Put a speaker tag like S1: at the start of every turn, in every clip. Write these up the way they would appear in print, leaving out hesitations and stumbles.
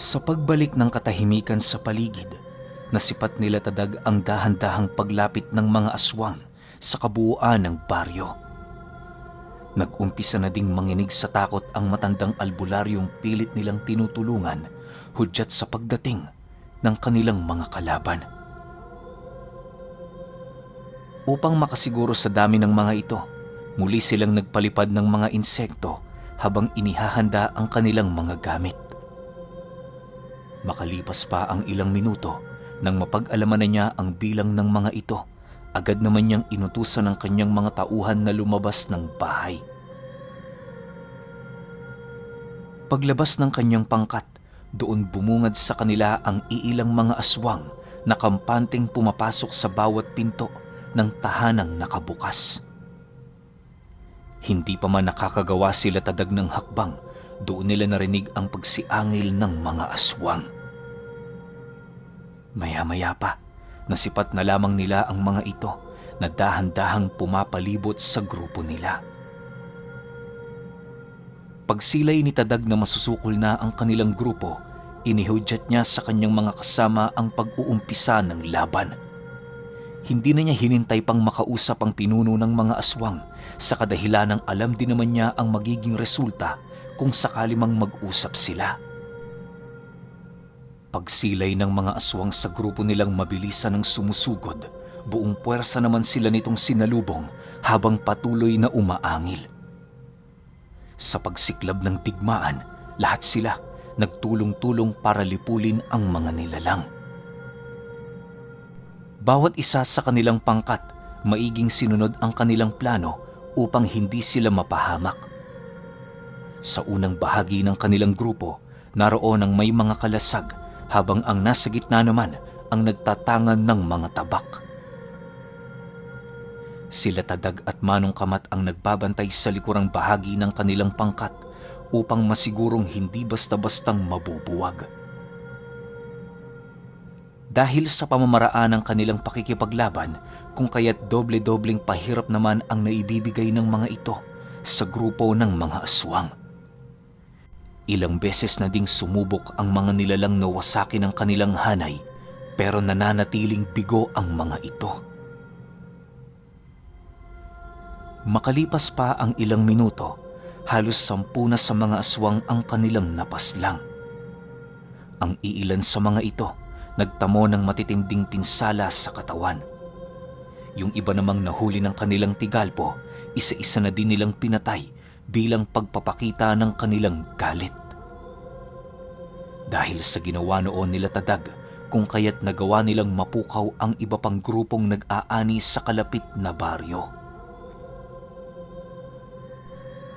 S1: Sa pagbalik ng katahimikan sa paligid, nasipat nila Tadag ang dahan-dahang paglapit ng mga aswang sa kabuuan ng baryo. Nag-umpisa na ding manginig sa takot ang matandang albularyong pilit nilang tinutulungan hudyat sa pagdating ng kanilang mga kalaban. Upang makasiguro sa dami ng mga ito, muli silang nagpalipad ng mga insekto habang inihahanda ang kanilang mga gamit. Makalipas pa ang ilang minuto, nang mapag-alaman na niya ang bilang ng mga ito, agad naman niyang inutusan ng kanyang mga tauhan na lumabas ng bahay. Paglabas ng kanyang pangkat, doon bumungad sa kanila ang iilang mga aswang na kampanteng pumapasok sa bawat pinto ng tahanang nakabukas. Hindi pa man nakakagawa sila Tadag ng hakbang, doon nila narinig ang pagsiangil ng mga aswang. Maya-maya pa, nasipat na lamang nila ang mga ito na dahan-dahang pumapalibot sa grupo nila. Pagsilay ni Tadag na masusukol na ang kanilang grupo, inihudyat niya sa kanyang mga kasama ang pag-uumpisa ng laban. Hindi na niya hinintay pang makausap ang pinuno ng mga aswang sa kadahilanang alam din naman niya ang magiging resulta kung sakali mang mag-usap sila. Pagsilay ng mga aswang sa grupo nilang mabilisan ng sumusugod, buong puwersa naman sila nitong sinalubong habang patuloy na umaangil. Sa pagsiklab ng digmaan, lahat sila nagtulong-tulong para lipulin ang mga nilalang. Bawat isa sa kanilang pangkat, maiging sinunod ang kanilang plano upang hindi sila mapahamak. Sa unang bahagi ng kanilang grupo, naroon ang may mga kalasag, habang ang nasa gitna naman ang nagtatangan ng mga tabak. Sila Tadag at Manong Kamat ang nagbabantay sa likurang bahagi ng kanilang pangkat upang masigurong hindi basta-bastang mabubuwag. Dahil sa pamamaraan ng kanilang pakikipaglaban, kung kaya't doble-dobleng pahirap naman ang naibibigay ng mga ito sa grupo ng mga aswang. Ilang beses na ding sumubok ang mga nilalang na wasakin ang kanilang hanay, pero nananatiling bigo ang mga ito. Makalipas pa ang ilang minuto, halos 10 na sa mga aswang ang kanilang napaslang. Ang iilan sa mga ito, nagtamo ng matitinding pinsala sa katawan. Yung iba namang nahuli ng kanilang tigalpo, isa-isa na din nilang pinatay bilang pagpapakita ng kanilang galit. Dahil sa ginawa noon nila Tadag, kung kaya't nagawa nilang mapukaw ang iba pang grupong nag-aani sa kalapit na baryo.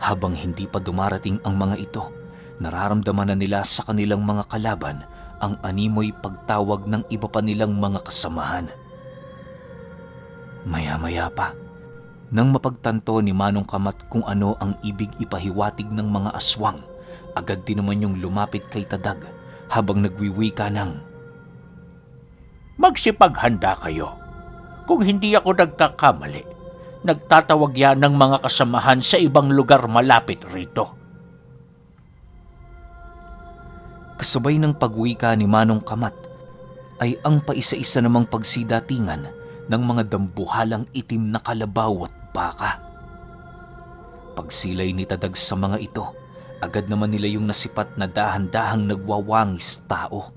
S1: Habang hindi pa dumarating ang mga ito, nararamdaman na nila sa kanilang mga kalaban ang animoy pagtawag ng iba pa nilang mga kasamahan. Maya-maya pa, nang mapagtanto ni Manong Kamat kung ano ang ibig ipahiwatig ng mga aswang, agad din naman yung lumapit kay Tadag habang nagwiwika ng,
S2: "Magsipaghanda kayo. Kung hindi ako nagkakamali, nagtatawag yan ng mga kasamahan sa ibang lugar malapit rito."
S1: Kasabay ng pagwika ni Manong Kamat ay ang paisa-isa namang pagsidatingan ng mga dambuhalang itim na kalabaw at baka. Pagsilay ni Tadag sa mga ito, agad naman nila yung nasipat na dahan-dahang nagwawangis tao.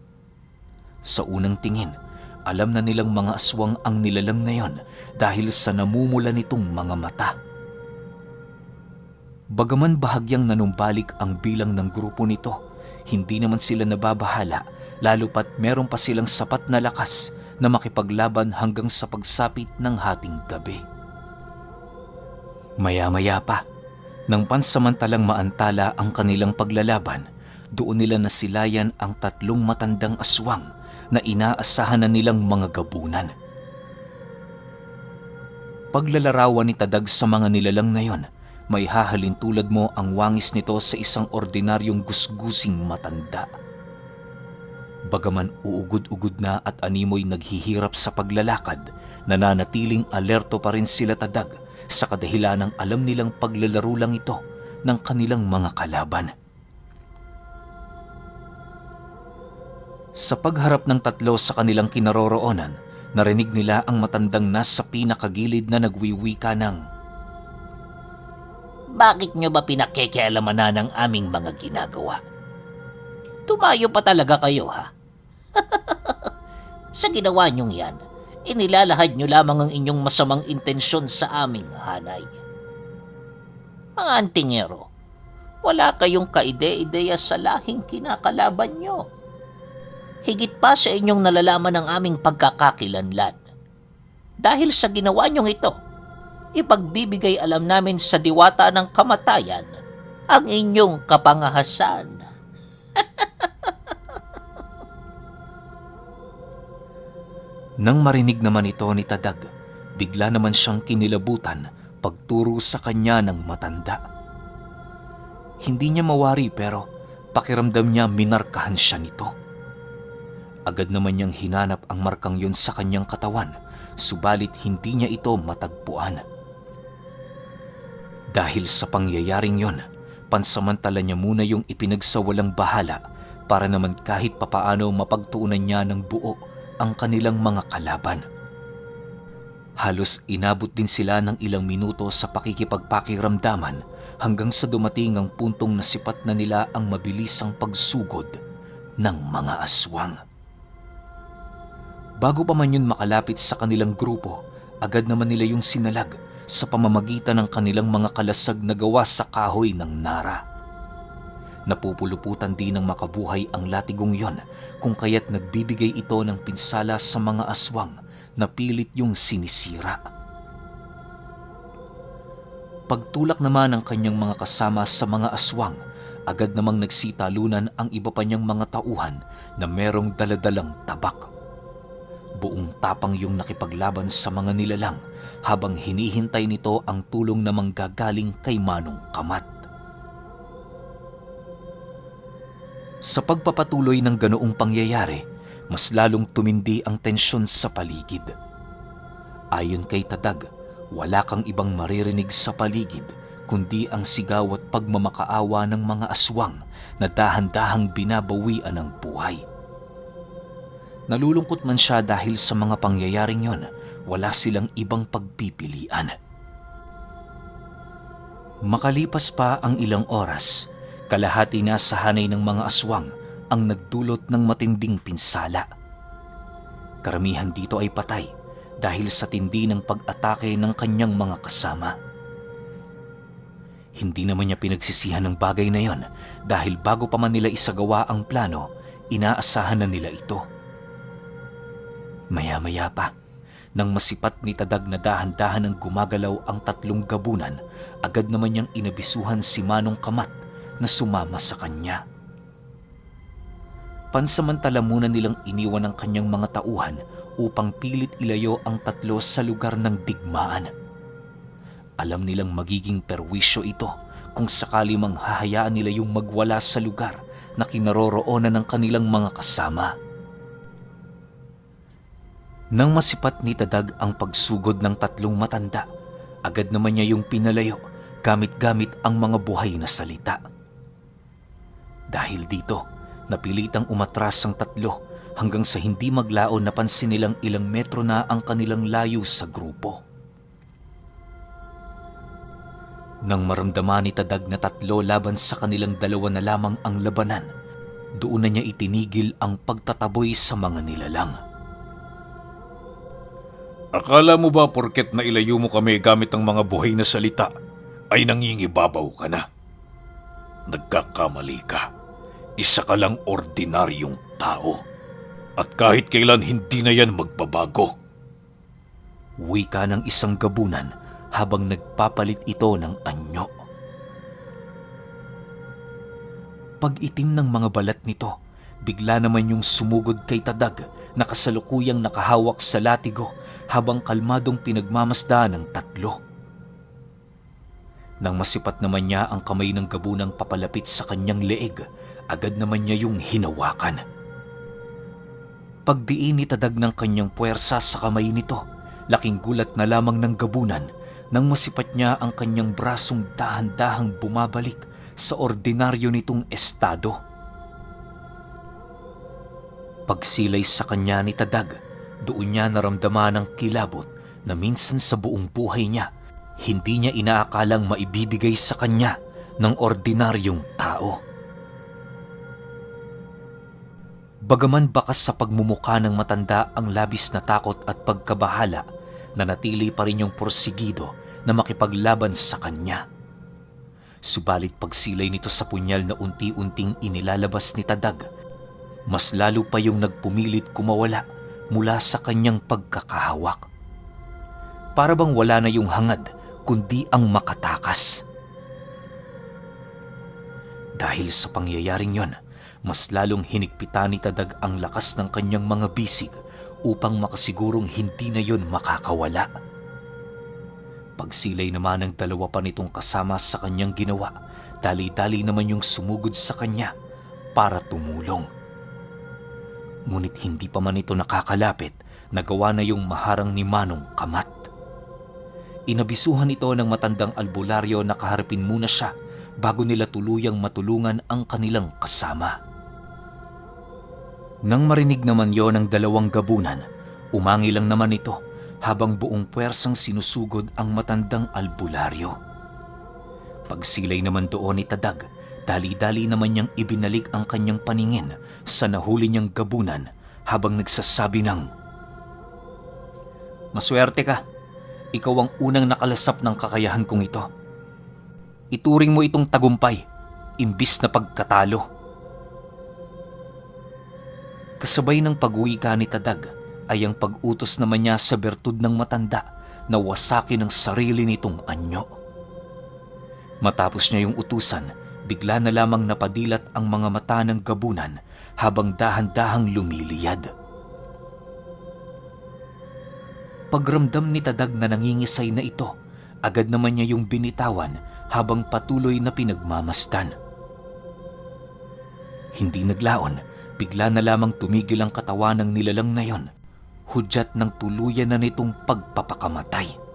S1: Sa unang tingin, alam na nilang mga aswang ang nilalang na yon dahil sa namumula nitong mga mata. Bagaman bahagyang nanumbalik ang bilang ng grupo nito, hindi naman sila nababahala lalo pat meron pa silang sapat na lakas na makipaglaban hanggang sa pagsapit ng hating gabi. Maya-maya pa, nang pansamantalang maantala ang kanilang paglalaban, doon nila nasilayan ang 3 matandang aswang na inaasahan na nilang mga gabunan. Paglalarawan ni Tadag sa mga nilalang na yon, may hahalin tulad mo ang wangis nito sa isang ordinaryong gusgusing matanda. Bagaman uugod-ugod na at animoy naghihirap sa paglalakad, nananatiling alerto pa rin sila Tadag sa kadahilanang alam nilang paglalaro lang ito ng kanilang mga kalaban. Sa pagharap ng tatlo sa kanilang kinaroroonan, narinig nila ang matandang nasa pinakagilid na nagwiwika ng,
S2: Bakit nyo ba pinakikialaman na ng aming mga ginagawa? Tumayo pa talaga kayo, ha? Sa ginawa nyong yan, inilalahad nyo lamang ang inyong masamang intensyon sa aming hanay. Mga antingero, wala kayong kaide-ideya sa lahing kinakalaban nyo. Higit pa sa inyong nalalaman ang aming pagkakakilanlan. Dahil sa ginawa nyong ito, ipagbibigay alam namin sa diwata ng kamatayan ang inyong kapangahasan.
S1: Nang marinig naman ito ni Tadag, bigla naman siyang kinilabutan pagturo sa kanya ng matanda. Hindi niya mawari pero pakiramdam niya minarkahan siya nito. Agad naman niyang hinanap ang markang yun sa kanyang katawan, subalit hindi niya ito matagpuan. Dahil sa pangyayaring yun, pansamantala niya muna yung ipinagsawalang bahala para naman kahit papaano mapagtuunan niya ng buo ang kanilang mga kalaban. Halos inabot din sila ng ilang minuto sa pakikipagpakiramdaman hanggang sa dumating ang puntong nasipat na nila ang mabilisang pagsugod ng mga aswang. Bago pa man yun makalapit sa kanilang grupo, agad naman nila yung sinalag sa pamamagitan ng kanilang mga kalasag na gawa sa kahoy ng nara. Napupuluputan din ng makabuhay ang latigong yon kung kaya't nagbibigay ito ng pinsala sa mga aswang na pilit yung sinisira. Pagtulak naman ng kanyang mga kasama sa mga aswang, agad namang nagsitalunan ang iba pa niyang mga tauhan na merong daladalang tabak. Buong tapang yung nakipaglaban sa mga nilalang habang hinihintay nito ang tulong na manggagaling kay Manong Kamat. Sa pagpapatuloy ng ganoong pangyayari, mas lalong tumindi ang tensyon sa paligid. Ayon kay Tadag, wala kang ibang maririnig sa paligid kundi ang sigaw at pagmamakaawa ng mga aswang na dahan-dahang binabawian ng buhay. Nalulungkot man siya dahil sa mga pangyayaring yon, wala silang ibang pagpipilian. Makalipas pa ang ilang oras, kalahati na sa hanay ng mga aswang ang nagdulot ng matinding pinsala. Karamihan dito ay patay dahil sa tindi ng pag-atake ng kanyang mga kasama. Hindi naman niya pinagsisihan ng bagay na yon dahil bago pa man nila isagawa ang plano, inaasahan na nila ito. Maya-maya pa, nang masipat ni Tadag na dahan-dahan ang gumagalaw ang tatlong gabunan, agad naman niyang inabisuhan si Manong Kamat na sumama sa kanya. Pansamantala muna nilang iniwan ang kanyang mga tauhan upang pilit ilayo ang tatlo sa lugar ng digmaan. Alam nilang magiging perwisyo ito kung sakali mang hahayaan nila yung magwala sa lugar na kinaroroonan ng kanilang mga kasama. Nang masipat ni Tadag ang pagsugod ng tatlong matanda, agad naman niya yung pinalayo gamit-gamit ang mga buhay na salita. Dahil dito, napilitang umatras ang tatlo hanggang sa hindi maglaon napansin nilang ilang metro na ang kanilang layo sa grupo. Nang maramdaman ni Tadag na tatlo laban sa kanilang dalawa na lamang ang labanan, doon na niya itinigil ang pagtataboy sa mga nilalang.
S3: Akala mo ba porket na ilayo mo kami gamit ang mga buhay na salita ay nangingibabaw ka na? Nagkakamali ka. Isa ka lang ordinaryong tao. At kahit kailan hindi na yan magbabago.
S1: Wika ng isang gabunan habang nagpapalit ito ng anyo. Pag-itim ng mga balat nito, bigla naman yung sumugod kay Tadag na kasalukuyang nakahawak sa latigo habang kalmadong pinagmamasdan ng tatlo. Nang masipat naman niya ang kamay ng gabunang papalapit sa kanyang leeg, agad naman niya yung hinawakan. Pagdiin ni Tadag ng kanyang puwersa sa kamay nito, laking gulat na lamang ng gabunan nang masipat niya ang kanyang brasong dahan-dahang bumabalik sa ordinaryo nitong estado. Pagsilay sa kanya ni Tadag, doon niya naramdaman ang kilabot na minsan sa buong buhay niya, hindi niya inaakalang maibibigay sa kanya ng ordinaryong tao. Bagaman bakas sa pagmumukha ng matanda ang labis na takot at pagkabahala, nanatili pa rin yung porsigido na makipaglaban sa kanya. Subalit pagsilay nito sa punyal na unti-unting inilalabas ni Tadag, mas lalo pa yung nagpumilit kumawala mula sa kanyang pagkakahawak. Para bang wala na yung hangad, kundi ang makatakas. Dahil sa pangyayaring yon, mas lalong hinigpitan ni Tadag ang lakas ng kanyang mga bisig upang makasigurong hindi na yon makakawala. Pagsilay naman ng dalawa pa nitong kasama sa kanyang ginawa, dali-dali naman yung sumugod sa kanya para tumulong. Ngunit hindi pa man ito nakakalapit, nagawa na yung maharang ni Manong Kamat. Inabisuhan ito ng matandang albularyo na kaharapin muna siya bago nila tuluyang matulungan ang kanilang kasama. Nang marinig naman yon ng dalawang gabunan, umangi lang naman ito habang buong puwersang sinusugod ang matandang albularyo. Pagsilay naman doon ni Tadag, dali-dali naman niyang ibinalik ang kanyang paningin sa nahuli niyang gabunan habang nagsasabi ng, "Maswerte ka, ikaw ang unang nakalasap ng kakayahan kong ito. Ituring mo itong tagumpay, imbis na pagkatalo." Kasabay ng pag-uwi ni Tadag ay ang pag-utos naman niya sa bertud ng matanda na wasakin ang sarili nitong anyo. Matapos niya yung utusan, bigla na lamang napadilat ang mga mata ng gabunan habang dahan-dahang lumiliyad. Pagramdam ni Tadag na nangingisay na ito, agad naman niya yung binitawan habang patuloy na pinagmamasdan. Hindi naglaon, bigla na lamang tumigil ang katawan ng nilalang na yon, hudyat ng tuluyan na nitong pagpapakamatay.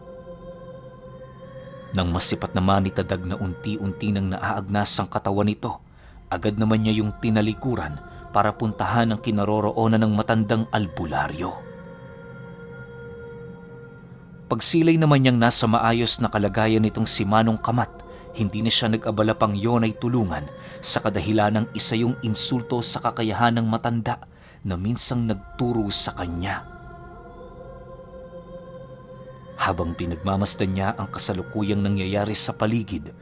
S1: Nang masipat naman ni Tadag na unti-unti nang naaagnas ang katawan nito, agad naman niya yung tinalikuran para puntahan ang kinaroroonan ng matandang albularyo. Pagsilay naman niyang nasa maayos na kalagayan nitong si Manong Kamat, hindi na siya nag-abala pang yon ay tulungan sa kadahilan ng isa yung insulto sa kakayahan ng matanda na minsang nagturo sa kanya. Habang pinagmamasdan niya ang kasalukuyang nangyayari sa paligid,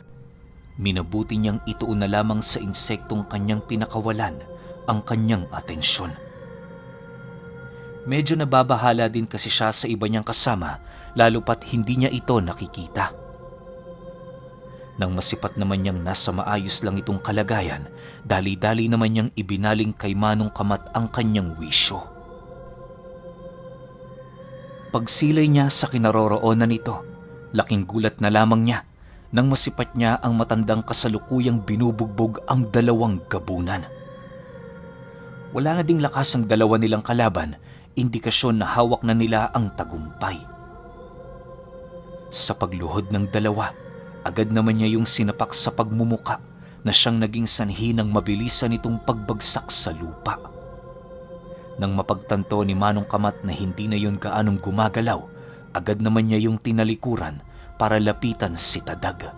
S1: minabuti niyang ituon na lamang sa insektong kanyang pinakawalan ang kanyang atensyon. Medyo nababahala din kasi siya sa iba niyang kasama, lalo pat hindi niya ito nakikita. Nang masipat naman niyang nasa maayos lang itong kalagayan, dali-dali naman niyang ibinaling kay Manong Kamat ang kanyang wisyo. Pagsilay niya sa kinaroroonan nito, laking gulat na lamang niya nang masipat niya ang matandang kasalukuyang binubugbog ang dalawang gabunan. Wala na ding lakas ang dalawa nilang kalaban, indikasyon na hawak na nila ang tagumpay. Sa pagluhod ng dalawa, agad naman niya yung sinapak sa pagmumuka na siyang naging sanhi ng mabilisan nitong pagbagsak sa lupa. Nang mapagtanto ni Manong Kamat na hindi na yun gaanong gumagalaw, agad naman niya yung tinalikuran para lapitan si Tadag.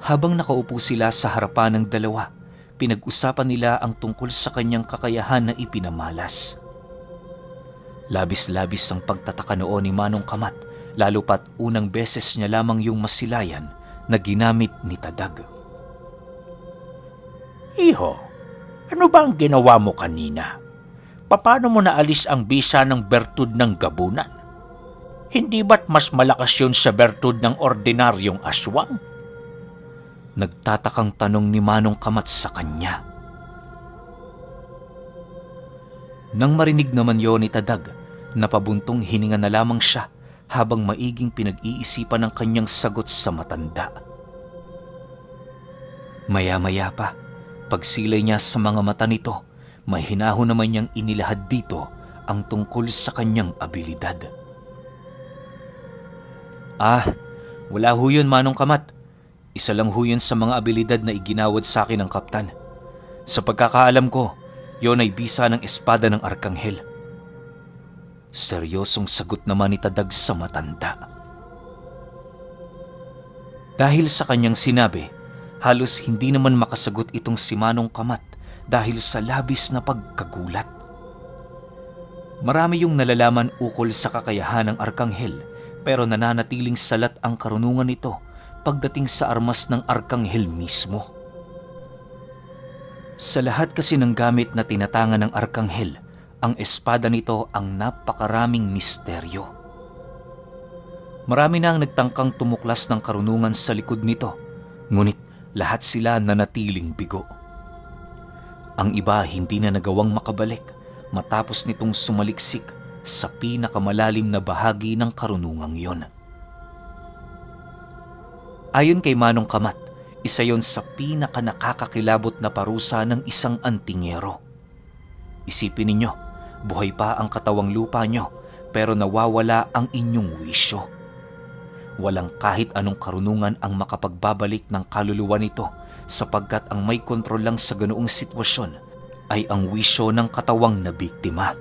S1: Habang nakaupo sila sa harapan ng dalawa, pinag-usapan nila ang tungkol sa kanyang kakayahan na ipinamalas. Labis-labis ang pagtataka noon ni Manong Kamat, lalo pat unang beses niya lamang yung masilayan na ginamit ni Tadag.
S2: "Iho, ano ba ang ginawa mo kanina? Paano mo naalis ang bisa ng bertud ng gabunan? Hindi ba't mas malakas yun sa bertud ng ordinaryong aswang?"
S1: Nagtatakang tanong ni Manong Kamat sa kanya. Nang marinig naman yon ni Tadag, napabuntong hininga na lamang siya habang maiging pinag-iisipan ang kanyang sagot sa matanda. Maya-maya pa, pagsilay niya sa mga mata nito, may hinahon naman niyang inilahad dito ang tungkol sa kanyang abilidad. Wala ho yun, Manong Kamat. Isa lang ho yun sa mga abilidad na iginawad sa akin ng kaptan. Sa pagkakaalam ko, yon ay bisa ng espada ng Arkanghel. Seryosong sagot naman ni Tadag sa matanda. Dahil sa kanyang sinabi, halos hindi naman makasagot itong si Manong Kamat dahil sa labis na pagkagulat. Marami yung nalalaman ukol sa kakayahan ng Arkanghel, pero nananatiling salat ang karunungan nito pagdating sa armas ng Arkanghel mismo. Sa lahat kasi ng gamit na tinatangan ng Arkanghel, ang espada nito ang napakaraming misteryo. Marami na ang nagtangkang tumuklas ng karunungan sa likod nito, ngunit lahat sila nanatiling bigo. Ang iba hindi na nagawang makabalik matapos nitong sumaliksik sa pinakamalalim na bahagi ng karunungang yon. Ayon kay Manong Kamat, isa yon sa pinakanakakakilabot na parusa ng isang antingero. Isipin ninyo, buhay pa ang katawang lupa nyo pero nawawala ang inyong wisyo. Walang kahit anong karunungan ang makapagbabalik ng kaluluwa nito sapagkat ang may kontrol lang sa ganoong sitwasyon ay ang wisyo ng katawang na biktima.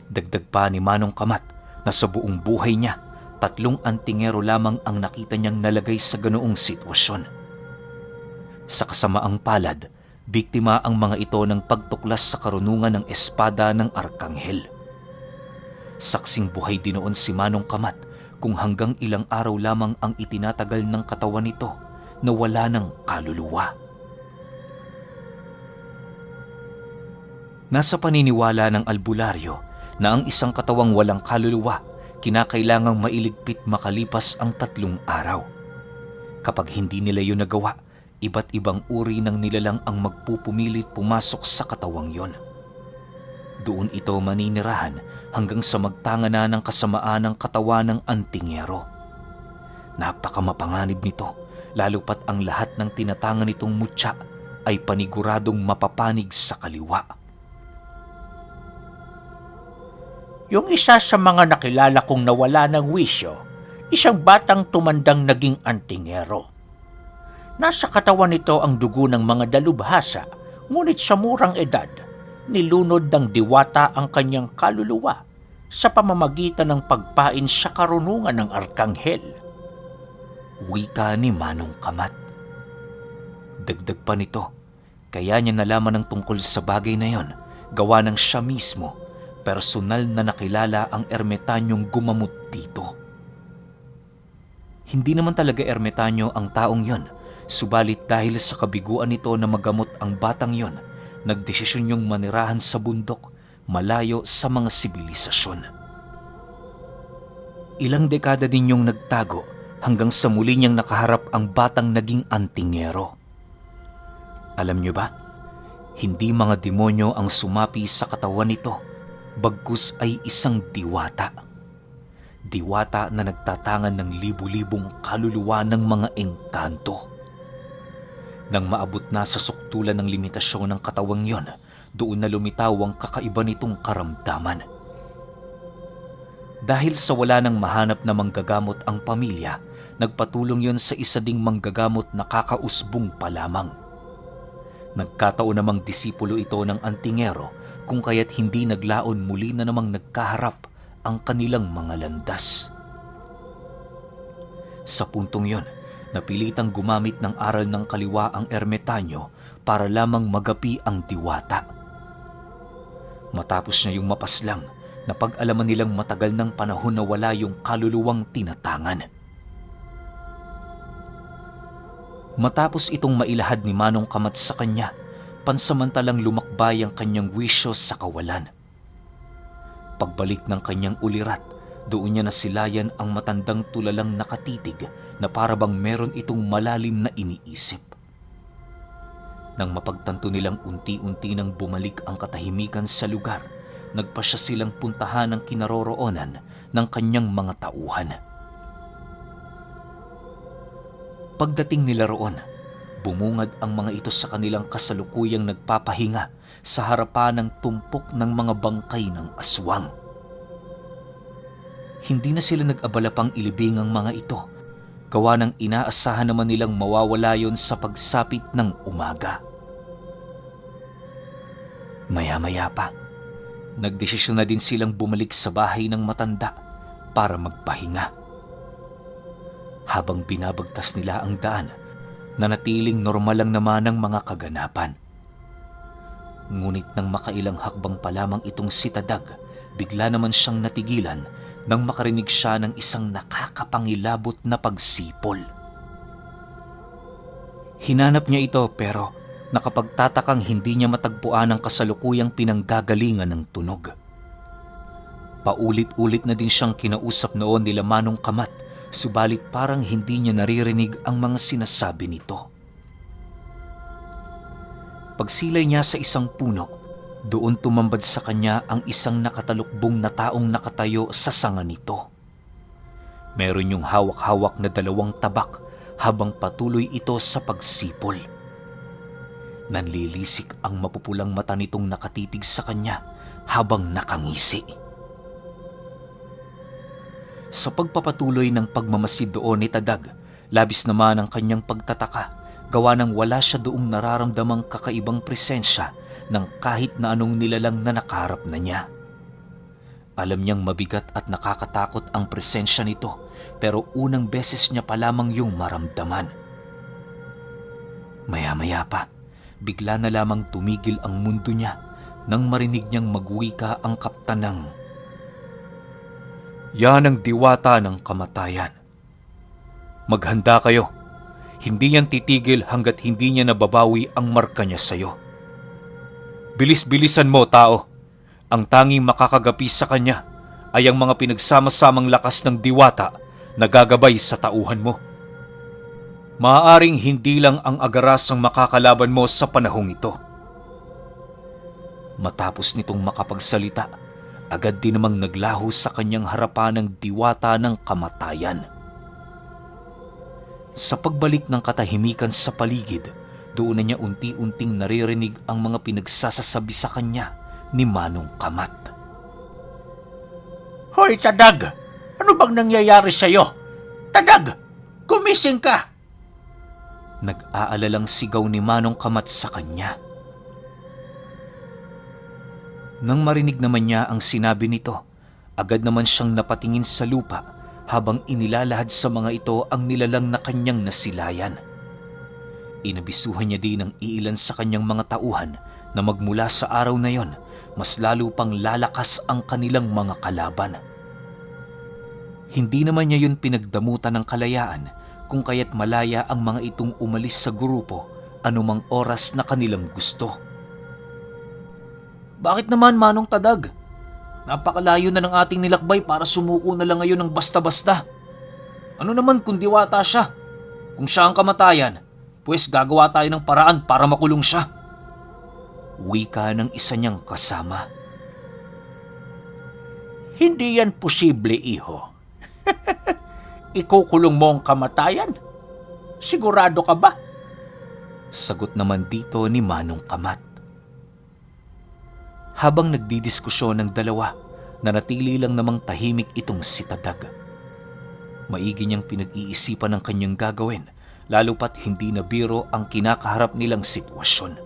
S1: Dagdag pa ni Manong Kamat na sa buong buhay niya, 3 antingero lamang ang nakita niyang nalagay sa ganoong sitwasyon. Sa kasamaang palad, biktima ang mga ito ng pagtuklas sa karunungan ng espada ng Arkanghel. Saksing buhay din noon si Manong Kamat kung hanggang ilang araw lamang ang itinatagal ng katawan nito na wala ng kaluluwa. Nasa paniniwala ng albularyo na ang isang katawang walang kaluluwa kinakailangang mailigpit makalipas ang 3 araw. Kapag hindi nila yun nagawa, iba't ibang uri ng nilalang ang magpupumilit pumasok sa katawang yon. Doon ito maninirahan hanggang sa magtanga na ng kasamaan ng katawan ng antingero. Napakamapanganib nito, lalo pat ang lahat ng tinatangan nitong mutya ay paniguradong mapapanig sa kaliwa.
S2: Yung isa sa mga nakilala kong nawala ng wisyo, isang batang tumandang naging antingero. Nasa katawan nito ang dugo ng mga dalubhasa, ngunit sa murang edad, nilunod ng diwata ang kanyang kaluluwa sa pamamagitan ng pagpain sa karunungan ng Arkanghel.
S1: Wika ni Manong Kamat. Dagdag pa nito, kaya niya nalaman ng tungkol sa bagay na yon, gawa ng siya mismo, personal na nakilala ang ermetanyong gumamot dito. Hindi naman talaga ermetanyo ang taong yon, subalit dahil sa kabiguan nito na magamot ang batang yon, nagdesisyon niyong manirahan sa bundok, malayo sa mga sibilisasyon. Ilang dekada din niyong nagtago hanggang sa muli niyang nakaharap ang batang naging antingero. Alam niyo ba, hindi mga demonyo ang sumapi sa katawan nito, bagkus ay isang diwata. Diwata na nagtatangan ng libu-libong kaluluwa ng mga engkanto. Nang maabot na sa suktulan ng limitasyon ng katawang yon, doon na lumitaw ang kakaiba nitong karamdaman. Dahil sa wala nang mahanap na manggagamot ang pamilya, nagpatulong yon sa isa ding manggagamot na kakausbong pa lamang. Nagkataon namang disipulo ito ng antingero, kung kaya't hindi naglaon muli na namang nagkaharap ang kanilang mga landas. Sa puntong yon, napilitang gumamit ng aral ng kaliwa ang ermetanyo para lamang magapi ang diwata. Matapos niya yung mapaslang, napag-alaman nilang matagal ng panahon na wala yung kaluluwang tinatangan. Matapos itong mailahad ni Manong Kamat sa kanya, pansamantalang lumakbay ang kanyang wisyo sa kawalan. Pagbalik ng kanyang ulirat, doon niya nasilayan ang matandang tulalang nakatitig na parabang meron itong malalim na iniisip. Nang mapagtanto nilang unti-unti nang bumalik ang katahimikan sa lugar, nagpasya silang puntahan ang kinaroroonan ng kanyang mga tauhan. Pagdating nila roon, bumungad ang mga ito sa kanilang kasalukuyang nagpapahinga sa harapan ng tumpok ng mga bangkay ng aswang. Hindi na sila nag-abala pang ilibing ang mga ito, gawa ng inaasahan naman nilang mawawala yon sa pagsapit ng umaga. Maya-maya pa, nagdesisyon na din silang bumalik sa bahay ng matanda para magpahinga. Habang binabagtas nila ang daan, nanatiling normal lang naman ang mga kaganapan. Ngunit nang makailang hakbang pa lamang itong si Tadag, bigla naman siyang natigilan nang makarinig siya ng isang nakakapangilabot na pagsipol. Hinanap niya ito pero nakapagtatakang hindi niya matagpuan ang kasalukuyang pinanggagalingan ng tunog. Paulit-ulit na din siyang kinausap noon nila Manong Kamat, subalit parang hindi niya naririnig ang mga sinasabi nito. Pagsilay niya sa isang puno, doon tumambad sa kanya ang isang nakatalukbong na taong nakatayo sa sanga nito. Meron yung hawak-hawak na 2 tabak habang patuloy ito sa pagsipol. Nanlilisik ang mapupulang mata nitong nakatitig sa kanya habang nakangisi. Sa pagpapatuloy ng pagmamasid doon ni Tadag, labis naman ang kanyang pagtataka, gawa ng wala siya doong nararamdamang kakaibang presensya ng kahit na anong nilalang na nakaharap na niya. Alam niyang mabigat at nakakatakot ang presensya nito, pero unang beses niya pa lamang yung maramdaman. Maya-maya pa, bigla na lamang tumigil ang mundo niya nang marinig niyang magwika ang kaptan ng, "Yan ang diwata ng kamatayan. Maghanda kayo. Hindi yan titigil hanggat hindi niya nababawi ang marka niya sa'yo. Bilis-bilisan mo, tao. Ang tanging makakagapi sa kanya ay ang mga pinagsama-samang lakas ng diwata na gagabay sa tauhan mo. Maaaring hindi lang ang agaras ang makakalaban mo sa panahong ito." Matapos nitong makapagsalita, agad din namang naglaho sa kanyang harapan ng diwata ng kamatayan. Sa pagbalik ng katahimikan sa paligid, doon na niya unti-unting naririnig ang mga pinagsasasabi sa kanya ni Manong Kamat.
S2: Hoy, Tadag! Ano bang nangyayari sa'yo? Tadag! Gumising ka!
S1: Nag-aalalang sigaw ni Manong Kamat sa kanya. Nang marinig naman niya ang sinabi nito, agad naman siyang napatingin sa lupa habang inilalahad sa mga ito ang nilalang na kanyang nasilayan. Inabisuhan niya din ang iilan sa kanyang mga tauhan na magmula sa araw na yon, mas lalo pang lalakas ang kanilang mga kalaban. Hindi naman niya yun pinagdamutan ng kalayaan, kung kaya't malaya ang mga itong umalis sa grupo anumang oras na kanilang gusto.
S2: Bakit naman, Manong Tadag? Napakalayo na ng ating nilakbay para sumuko na lang ngayon ng basta-basta. Ano naman kung diwata siya? Kung siya ang kamatayan, pues gagawa tayo ng paraan para makulong siya.
S1: Wika ng isa niyang kasama.
S2: Hindi yan posible, iho. Ikukulong mo ang kamatayan? Sigurado ka ba?
S1: Sagot naman dito ni Manong Kamat. Habang nagdidiskusyon ng dalawa, nanatili lang namang tahimik itong si Tadag. Maigi niyang pinag-iisipan ang kanyang gagawin, lalo pat hindi na biro ang kinakaharap nilang sitwasyon.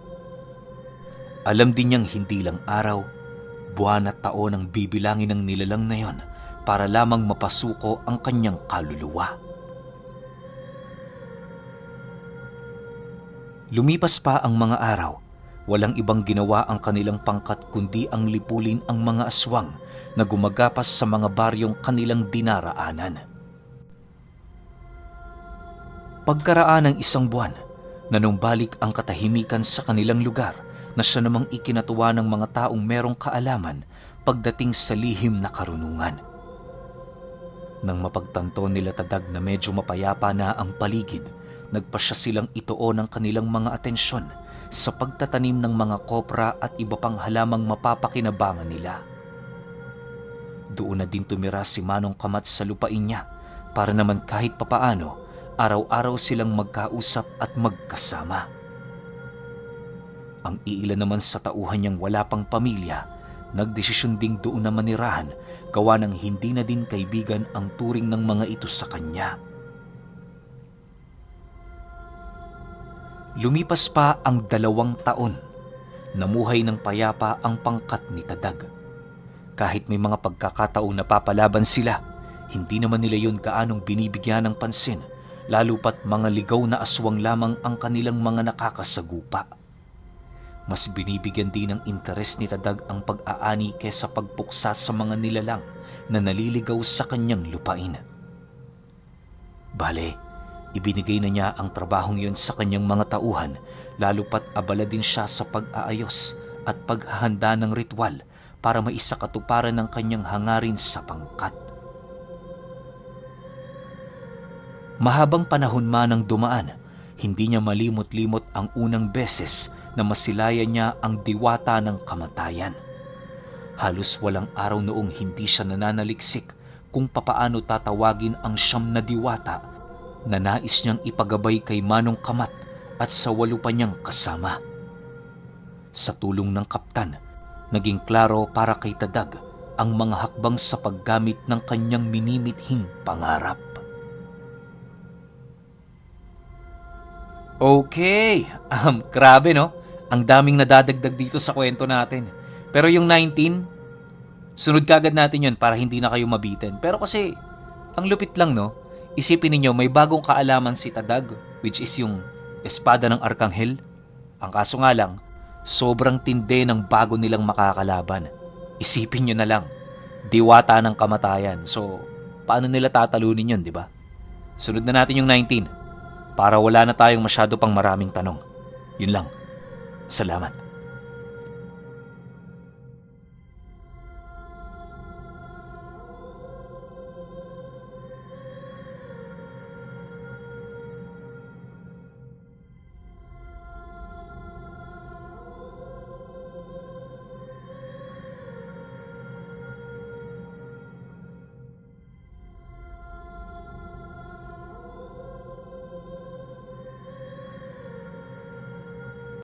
S1: Alam din niyang hindi lang araw, buwan at taon ang bibilangin ng nilalang na yon para lamang mapasuko ang kanyang kaluluwa. Lumipas pa ang mga araw. Walang ibang ginawa ang kanilang pangkat kundi ang lipulin ang mga aswang na gumagapas sa mga baryong kanilang dinaraanan. Pagkaraan ng 1 buwan, nanumbalik ang katahimikan sa kanilang lugar na siya namang ikinatuwa ng mga taong merong kaalaman pagdating sa lihim na karunungan. Nang mapagtanto nila Tadag na medyo mapayapa na ang paligid, nagpasya silang ituon ang kanilang mga atensyon sa pagtatanim ng mga kopra at iba pang halamang mapapakinabangan nila. Doon na din tumira si Manong Kamat sa lupain niya para naman kahit papaano araw-araw silang magkausap at magkasama. Ang iilan naman sa tauhan niyang wala pang pamilya, nagdesisyon ding doon na manirahan gawa ng hindi na din kaibigan ang turing ng mga ito sa kanya. Lumipas pa ang 2 taon. namuhay ng payapa ang pangkat ni Tadag. Kahit may mga pagkakataong napapalaban sila, hindi naman nila yun gaanong binibigyan ng pansin, lalo pat mga ligaw na aswang lamang ang kanilang mga nakakasagupa. Mas binibigyan din ng interes ni Tadag ang pag-aani kesa pagpuksa sa mga nilalang na naliligaw sa kanyang lupain. Bale, ibinigay na niya ang trabahong yun sa kanyang mga tauhan, lalo pat abala din siya sa pag-aayos at paghahanda ng ritual para maisakatuparan ng kanyang hangarin sa pangkat. Mahabang panahon man ang dumaan, hindi niya malimot-limot ang unang beses na masilayan niya ang diwata ng kamatayan. Halos walang araw noong hindi siya nananaliksik kung papaano tatawagin ang 9 na diwata na nais niyang ipagabay kay Manong Kamat at sa 8 pa niyang kasama. Sa tulong ng kaptan, naging klaro para kay Tadag ang mga hakbang sa paggamit ng kanyang minimithing pangarap. Okay, grabe no? Ang daming nadadagdag dito sa kwento natin. Pero yung 19, sunod kagad natin yun para hindi na kayo mabitin. Pero kasi, ang lupit lang no? Isipin ninyo, may bagong kaalaman si Tadag, which is yung espada ng Arkanghel. Ang kaso nga lang, sobrang tindi ng bago nilang makakalaban. Isipin nyo na lang, diwata ng kamatayan. So, paano nila tatalunin yun, di ba? Sunod na natin yung 19 para wala na tayong masyado pang maraming tanong. Yun lang. Salamat.